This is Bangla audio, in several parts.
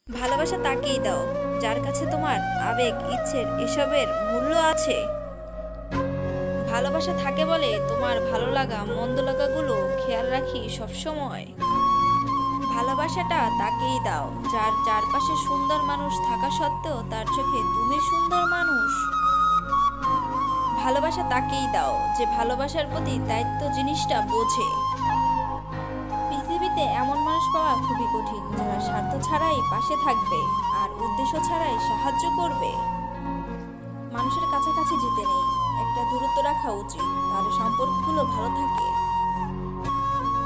ভালোবাসা তাকেই দাও যার কাছে তোমার আবেগ, ইচ্ছের এসবের মূল্য আছে। ভালোবাসা থাকে বলে তোমার ভালো লাগা মন্দ লাগাগুলো খেয়াল রাখি সবসময়। ভালোবাসাটা তাকেই দাও যার চারপাশে সুন্দর মানুষ থাকা সত্ত্বেও তার চোখে তুমি সুন্দর মানুষ। ভালোবাসা তাকেই দাও যে ভালোবাসার প্রতি দায়িত্ব জিনিসটা বোঝে। পৃথিবীতে এমন মানুষ পাওয়া খুবই কঠিন যারা স্বার্থ ছাড়াই পাশে থাকবে আর উদ্দেশ্য ছাড়াই সাহায্য করবে। মানুষের কাছাকাছি যেতে নেই, একটা দূরত্ব রাখা উচিত, তাহলে সম্পর্কগুলো ভালো থাকে।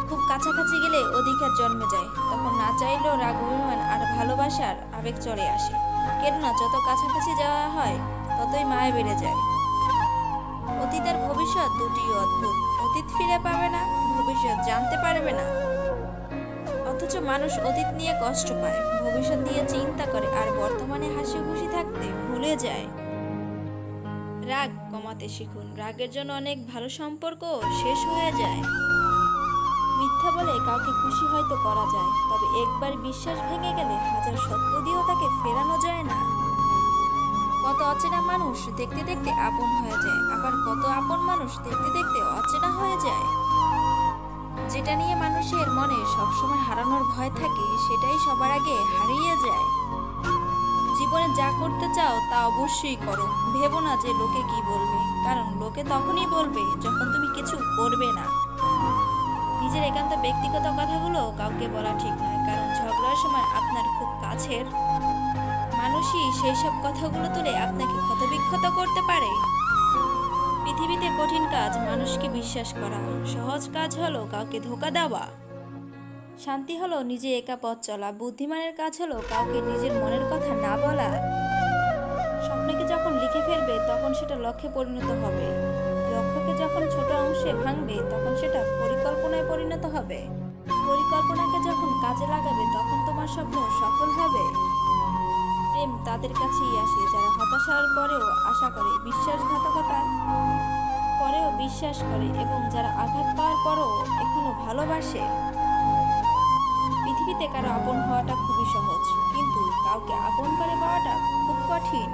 খুব কাছাকাছি গেলে অধিকার জন্মে যায়, তখন না চাইলেও রাগ, অভিমান আর ভালোবাসার আবেগ চলে আসে। কেননা যত কাছাকাছি যাওয়া হয় ততই মায়া বেড়ে যায়। অতীত আর ভবিষ্যৎ দুটিই অদ্ভুত। অতীত ফিরে পাবে না, ভবিষ্যৎ জানতে পারবে না। অথচ মানুষ অতীত নিয়ে কষ্ট পায়, ভবিষ্যৎ নিয়ে চিন্তা করে আর বর্তমানে হাসি খুশি থাকতে ভুলে যায়। রাগ কমাতে শিখুন, রাগের জন্য অনেক ভালো সম্পর্ক শেষ হয়ে যায়। মিথ্যা বলে কাউকে খুশি হয়তো করা যায়, তবে একবার বিশ্বাস ভেঙে গেলে হাজার সত্য দিয়েও তাকে ফেরানো যায় না। কত অচেনা মানুষ দেখতে দেখতে আপন হয়ে যায়, আবার কত আপন মানুষ দেখতে দেখতে অচেনা হয়ে যায়। যেটা নিয়ে মানুষের মনে সবসময় হারানোর ভয় থাকে সেটাই সবার আগে হারিয়ে যায়। জীবনে যা করতে চাও তা অবশ্যই করো, ভেবো না যে লোকে কি বলবে, কারণ লোকে তখনই বলবে যখন তুমি কিছু করবে না। নিজের একান্ত ব্যক্তিগত কথাগুলো কাউকে বলা ঠিক নয়, কারণ ঝগড়ার সময় আপনার খুব কাছের মানুষই সেই সব কথাগুলো তুলে আপনাকে ক্ষতবিক্ষত করতে পারে। পৃথিবীতে কঠিন কাজ মানুষকে বিশ্বাস করা, সহজ কাজ হলো কাউকে ধোঁকা দেওয়া। শান্তি হলো নিজে একা পথ চলা, বুদ্ধিমানের কাজ হলো কাউকে নিজের মনের কথা না বলা। স্বপ্নকে যখন লিখে ফেলবে তখন সেটা লক্ষ্যে পরিণত হবে, লক্ষ্যকে যখন ছোট অংশে ভাঙবে তখন সেটা পরিকল্পনায় পরিণত হবে, পরিকল্পনাকে যখন কাজে লাগাবে তখন তোমার স্বপ্ন সফল হবে। প্রেম তাদের কাছেই আসে যারা হতাশার পরেও আশা করে, বিশ্বাসঘাতকতার পরেও বিশ্বাস করে এবং যারা আঘাত পাওয়ার পরেও এখনো ভালোবাসে। পৃথিবীতে কারো আপন হওয়াটা খুবই সহজ, কিন্তু কাউকে আপন করে পাওয়াটা খুব কঠিন।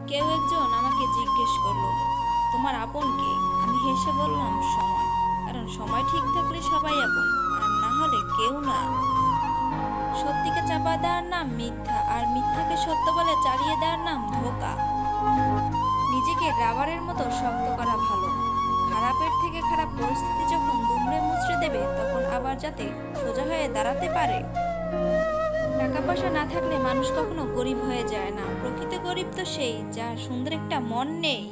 কেউ একজন আমাকে জিজ্ঞেস করলো, তোমার আপন কে? আমি হেসে বললাম, সময়। কারণ সময় ঠিক থাকলে সবাই আপন, আর না হলে কেউ না। সত্যিকে চাপা দেওয়ার নাম মিথ্যা, আর মিথ্যাকে সত্য বলে চালিয়ে দেওয়ার নাম ধোঁকা। নিজেকে রাবারের মতো শক্ত করা ভালো। খারাপের থেকে খারাপ পরিস্থিতি যখন দুমড়ে মুচড়ে দেবে তখন আবার যাতে সোজা হয়ে দাঁড়াতে পারে। টাকা পয়সা না থাকলে মানুষ কখনো গরিব হয়ে যায় না, প্রকৃত গরিব তো সেই যার সুন্দর একটা মন নেই।